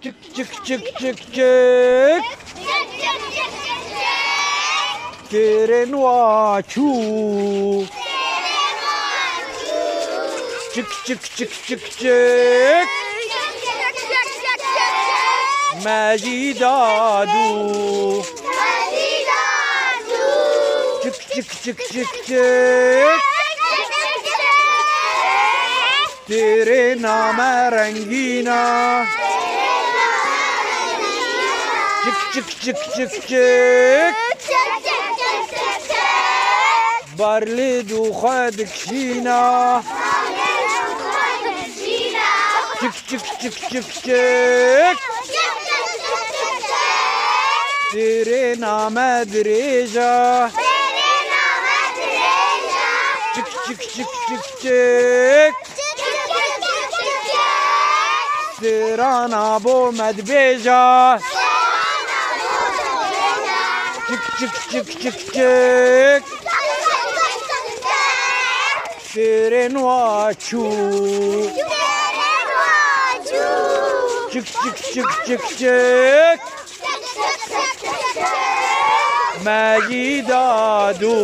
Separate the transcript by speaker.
Speaker 1: Çık çık çık çık çık. Teren vaçu. Çık çık çık çık çık. Mecidadu. Çık çık çık çık çık. तेरे नाम रंगीना चिक चिक चिक चिक चिक बरली दुखद खीना चिक चिक चिक चिक चिक तेरे नाम दरेजा चिक चिक चिक चिक चिक तेरा नाबो मदबेजा चिक चिक चिक चिक चिक तेरे नुआचू चिक चिक चिक चिक चिक मैजिदादू